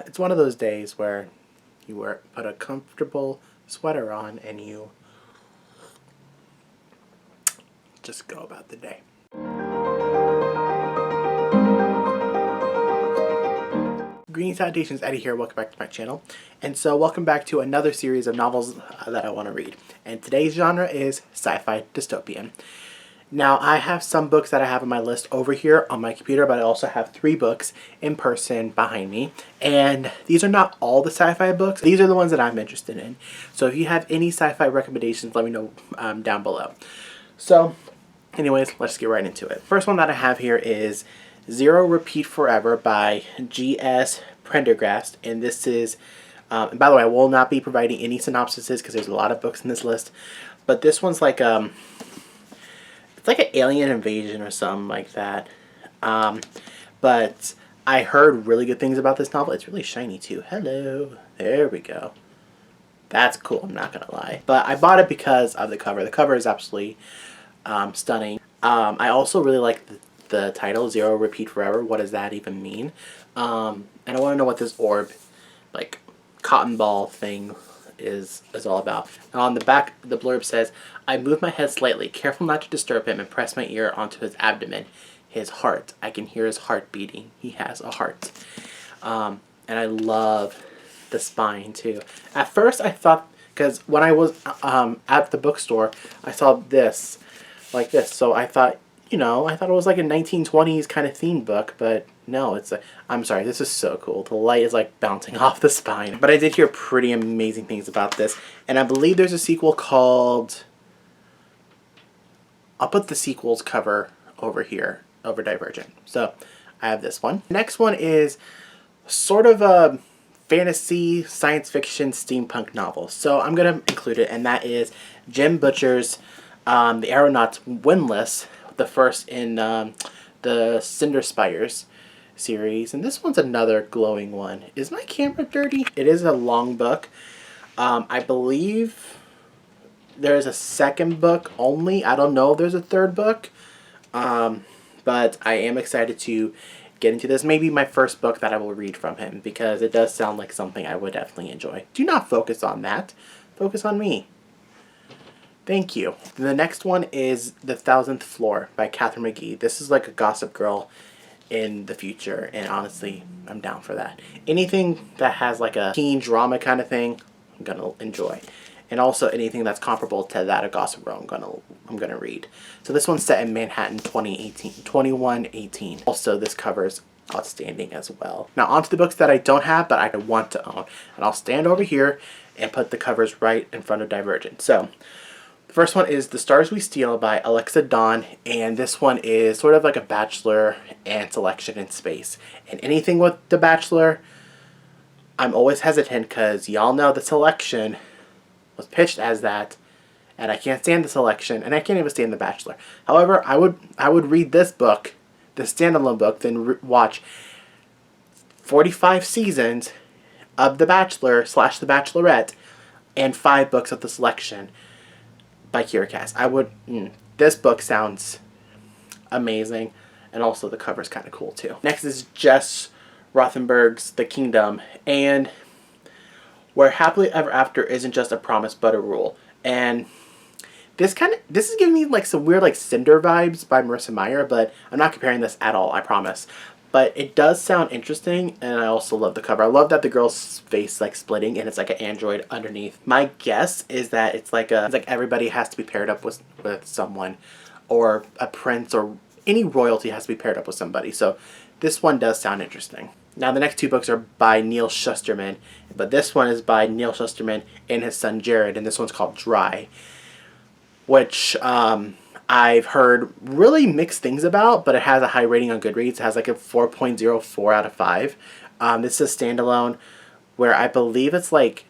It's one of those days where you put a comfortable sweater on and you just go about the day. Greetings, salutations, Eddie here. Welcome back to my channel. And so welcome back to another series of novels that I want to read. And today's genre is sci-fi dystopian. Now, I have some books that I have on my list over here on my computer, but I also have 3 books in person behind me. And these are not all the sci-fi books. These are the ones that I'm interested in. So if you have any sci-fi recommendations, let me know down below. So anyways, let's get right into it. First one that I have here is Zero Repeat Forever by G.S. Prendergast. And this is, and by the way, I will not be providing any synopsises because there's a lot of books in this list. But this one's like, it's like an alien invasion or something like that. But I heard really good things about this novel. It's really shiny too. Hello. There we go. That's cool, I'm not gonna lie. But I bought it because of the cover. The cover is absolutely stunning. I also really like the title, Zero Repeat Forever. What does that even mean? And I want to know what this orb, like cotton ball thing is all about. And on the back, the blurb says, I move my head slightly, careful not to disturb him, and press my ear onto his abdomen. His heart. I can hear his heart beating. He has a heart. And I love the spine too. At first I thought, because when I was at the bookstore, I saw this, like this. So I thought, you know, I thought it was like a 1920s kind of themed book, but no, it's a, I'm sorry, this is so cool. The light is like bouncing off the spine. But I did hear pretty amazing things about this. And I believe there's a sequel called, I'll put the sequels cover over here, over Divergent. So I have this one. Next one is sort of a fantasy, science fiction, steampunk novel. So I'm going to include it, and that is Jim Butcher's The Aeronauts Windlass, the first in the Cinder Spires series. And this one's another glowing one. Is my camera dirty? It is a long book. I believe there's a second book only. I don't know if there's a third book. But I am excited to get into this. Maybe my first book that I will read from him, because it does sound like something I would definitely enjoy. Do not focus on that. Focus on me. Thank you. The next one is The Thousandth Floor by Catherine McGee. This is like a Gossip Girl in the future, and honestly, I'm down for that. Anything that has like a teen drama kind of thing, I'm gonna enjoy. And also anything that's comparable to that of Gossip Girl, I'm gonna read. So this one's set in Manhattan 2118. Also, this cover's outstanding as well. Now onto the books that I don't have but I want to own. And I'll stand over here and put the covers right in front of Divergent. So the first one is The Stars WeSteal by Alexa Dawn, and this one is sort of like a Bachelor and selection in space. And anything with The Bachelor, I'm always hesitant because y'all know the selection was pitched as that, and I can't stand the selection, and I can't even stand The Bachelor. However, I would read this book, the standalone book, then watch 45 seasons of The Bachelor / The Bachelorette and 5 books of the selection by Kiracast. This book sounds amazing, and also the cover's kind of cool too. Next is Jess Rothenberg's The Kingdom, and where happily ever after isn't just a promise but a rule. And this is giving me like some weird like Cinder vibes by Marissa Meyer, but I'm not comparing this at all, I promise. But it does sound interesting, and I also love the cover. I love that the girl's face like splitting and it's like an android underneath. My guess is that it's like everybody has to be paired up with someone, or a prince, or any royalty has to be paired up with somebody. So this one does sound interesting. Now the next 2 books are by Neal Shusterman, but this one is by Neal Shusterman and his son Jared, and this one's called Dry, which I've heard really mixed things about, but it has a high rating on Goodreads. It has like a 4.04 out of 5. This is a standalone where I believe it's like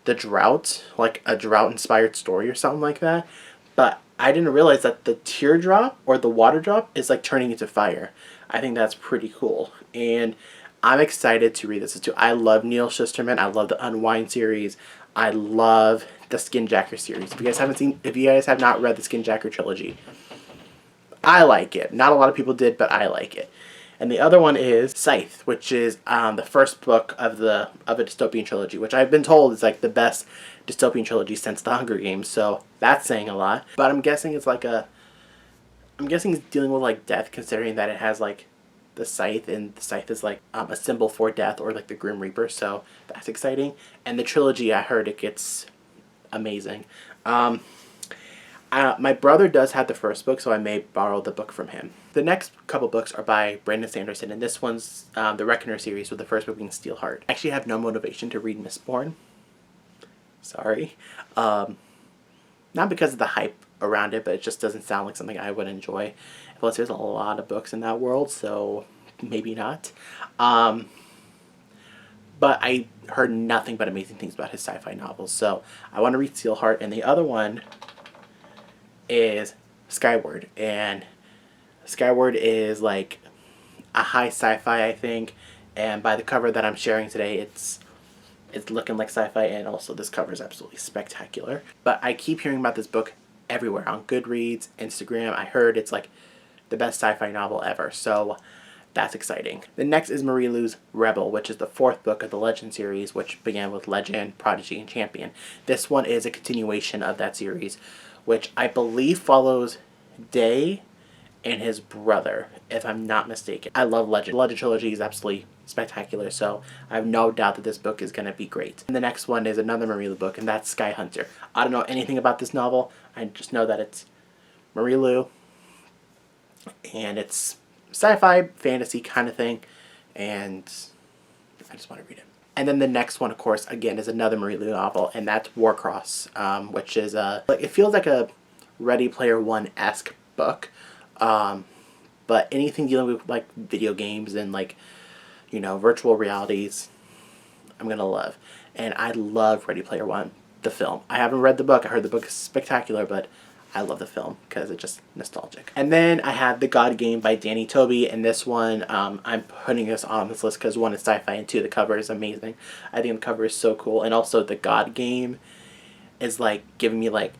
the drought, like a drought-inspired story or something like that, but I didn't realize that the teardrop or the water drop is like turning into fire. I think that's pretty cool, and I'm excited to read this too. I love Neal Shusterman. I love the Unwind series. I love the Skinjacker series. If you guys have not read the Skinjacker trilogy, I like it. Not a lot of people did, but I like it. And the other one is Scythe, which is the first book of a dystopian trilogy, which I've been told is like the best dystopian trilogy since The Hunger Games. So that's saying a lot. But I'm guessing it's dealing with like death, considering that it has like the scythe, and the scythe is like a symbol for death, or like the Grim Reaper. So that's exciting. And the trilogy, I heard it gets amazing. My brother does have the first book, so I may borrow the book from him. The next couple books are by Brandon Sanderson, and this one's the Reckoner series, with the first book being Steelheart. I actually have no motivation to read Mistborn. Sorry. Not because of the hype around it, but it just doesn't sound like something I would enjoy. Plus, there's a lot of books in that world, so maybe not. But I heard nothing but amazing things about his sci-fi novels, so I want to read Steelheart. And the other one is Skyward, and Skyward is like a high sci-fi, I think, and by the cover that I'm sharing today, it's looking like sci-fi, and also this cover is absolutely spectacular. But I keep hearing about this book everywhere, on Goodreads, Instagram. I heard it's like the best sci-fi novel ever, so that's exciting. The next is Marie Lu's Rebel, which is the fourth book of the Legend series, which began with Legend, Prodigy, and Champion. This one is a continuation of that series, which I believe follows Day and his brother, if I'm not mistaken. I love Legend. The Legend trilogy is absolutely spectacular, so I have no doubt that this book is going to be great. And the next one is another Marie Lu book, and that's Sky Hunter. I don't know anything about this novel. I just know that it's Marie Lu, and it's sci-fi, fantasy kind of thing, and I just want to read it. And then the next one, of course, again, is another Marie Lu novel, and that's Warcross, which is it feels like a Ready Player One-esque book, but anything dealing with like video games and like, you know, virtual realities, I'm gonna love. And I love Ready Player One, the film. I haven't read the book. I heard the book is spectacular, but I love the film because it's just nostalgic. And then I have The God Game by Danny Toby, and this one, I'm putting this on this list because one, is sci-fi, and two, the cover is amazing. I think the cover is so cool, and also The God Game is like giving me like,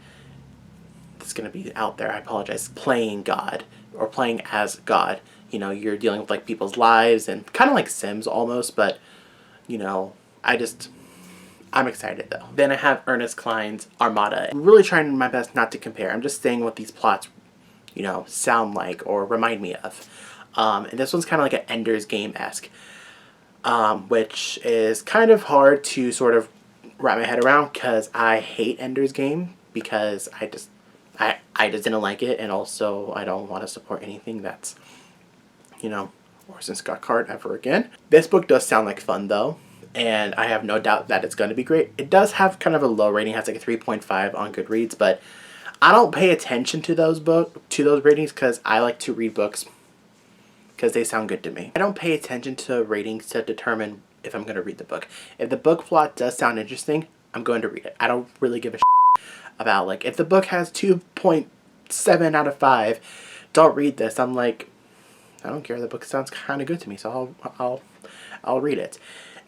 it's gonna be out there, I apologize, playing God, or playing as God. You know, you're dealing with like people's lives, and kind of like Sims almost, but you know, I'm excited though. Then I have Ernest Cline's Armada. I'm really trying my best not to compare. I'm just saying what these plots, you know, sound like or remind me of. And this one's kind of like an Ender's Game-esque, which is kind of hard to sort of wrap my head around because I hate Ender's Game, because I just didn't like it, and also I don't want to support anything that's, you know, Orson Scott Card ever again. This book does sound like fun though, and I have no doubt that it's going to be great. It does have kind of a low rating, it has like a 3.5 on Goodreads, but I don't pay attention to those ratings because I like to read books because they sound good to me. I don't pay attention to ratings to determine if I'm going to read the book. If the book plot does sound interesting, I'm going to read it. I don't really give a about like, if the book has 2.7 out of 5, don't read this. I'm like, I don't care. The book sounds kind of good to me, so I'll read it.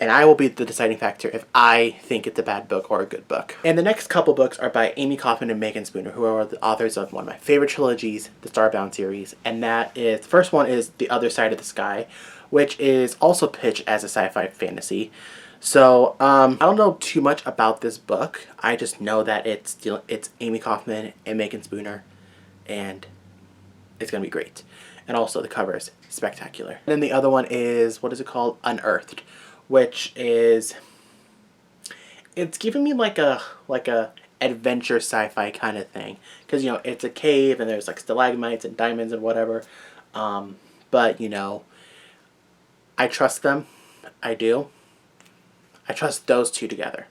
And I will be the deciding factor if I think it's a bad book or a good book. And the next couple books are by Amy Kaufman and Megan Spooner, who are the authors of one of my favorite trilogies, the Starbound series. And that is, the first one is The Other Side of the Sky, which is also pitched as a sci-fi fantasy. So, I don't know too much about this book. I just know that it's Amy Kaufman and Megan Spooner, and it's going to be great. And also the cover is spectacular. And then the other one is, what is it called? Unearthed, which is, it's giving me like a adventure sci-fi kind of thing. Because, you know, it's a cave and there's like stalagmites and diamonds and whatever. But, you know, I trust them. I do. I trust those two together.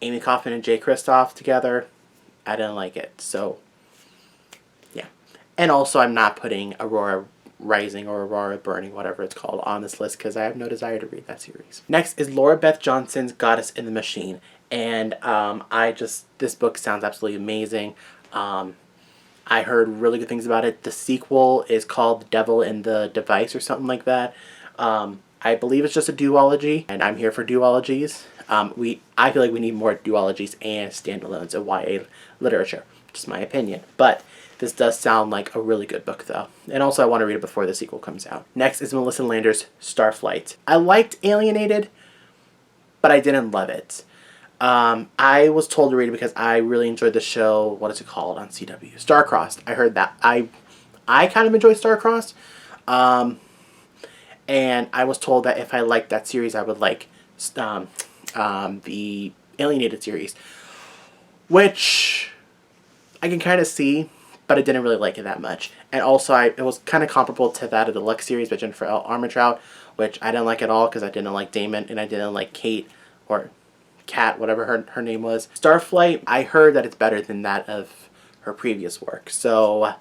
Amy Kaufman and Jay Kristoff together, I didn't like it. So, yeah. And also, I'm not putting Aurora Rising or Aurora Burning, whatever it's called, on this list because I have no desire to read that series. Next is Laura Beth Johnson's Goddess in the Machine. And this book sounds absolutely amazing. I heard really good things about it. The sequel is called The Devil in the Device or something like that. I believe it's just a duology, and I'm here for duologies. I feel like we need more duologies and standalones of YA literature. Just my opinion. But This does sound like a really good book, though. And also, I want to read it before the sequel comes out. Next is Melissa Lander's Starflight. I liked Alienated, but I didn't love it. I was told to read it because I really enjoyed the show. What is it called on CW? Starcrossed. I heard that. I kind of enjoy Starcrossed. And I was told that if I liked that series, I would like the Alienated series, which I can kind of see, but I didn't really like it that much. And also, it was kind of comparable to that of the Lux series by Jennifer L. Armentrout, which I didn't like at all because I didn't like Damon and I didn't like Kate, or Kat, whatever her name was. Starflight, I heard that it's better than that of her previous work, so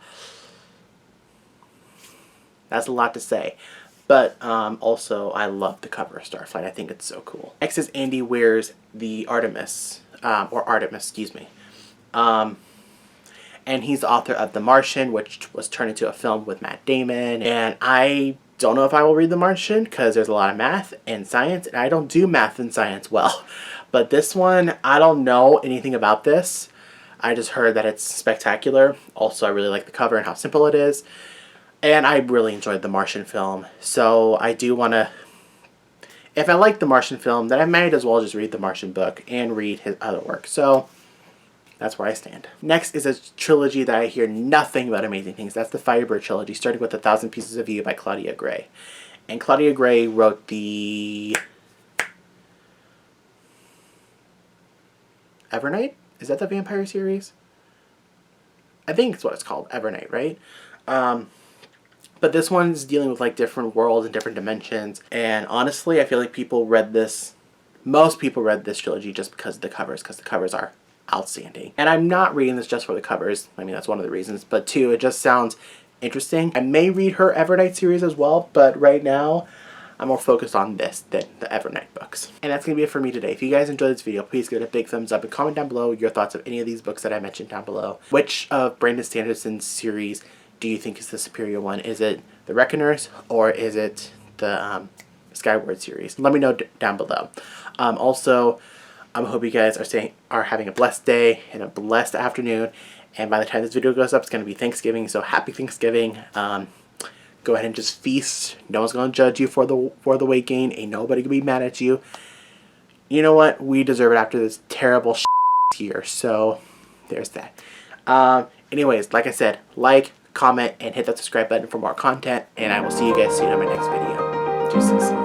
that's a lot to say. But also, I love the cover of Starflight. I think it's so cool. Next is Andy Weir's The Artemis, excuse me. And he's the author of The Martian, which was turned into a film with Matt Damon. And I don't know if I will read The Martian because there's a lot of math and science, and I don't do math and science well. But this one, I don't know anything about this. I just heard that it's spectacular. Also, I really like the cover and how simple it is. And I really enjoyed the Martian film. So I do want to, if I like the Martian film, then I might as well just read the Martian book and read his other work. So that's where I stand. Next is a trilogy that I hear nothing but amazing things. That's the Firebird trilogy, starting with 1,000 Pieces of You by Claudia Gray. And Claudia Gray wrote the Evernight? Is that the vampire series? I think it's what it's called, Evernight, right? But this one's dealing with like different worlds and different dimensions. And honestly, I feel like most people read this trilogy just because of the covers are outstanding. And I'm not reading this just for the covers. I mean, that's one of the reasons. But two, it just sounds interesting. I may read her Evernight series as well, but right now I'm more focused on this than the Evernight books. And that's going to be it for me today. If you guys enjoyed this video, please give it a big thumbs up and comment down below your thoughts of any of these books that I mentioned down below. Which of Brandon Sanderson's series do you think is the superior one? Is it the Reckoners or is it the Skyward series? Let me know down below. Also, I hope you guys are having a blessed day and a blessed afternoon. And by the time this video goes up, it's going to be Thanksgiving. So happy Thanksgiving. Go ahead and just feast. No one's going to judge you for the weight gain. Ain't nobody going to be mad at you. You know what? We deserve it after this terrible year. So there's that. Anyways, like I said, like, comment, and hit that subscribe button for more content, and I will see you guys soon on my next video. Deuces.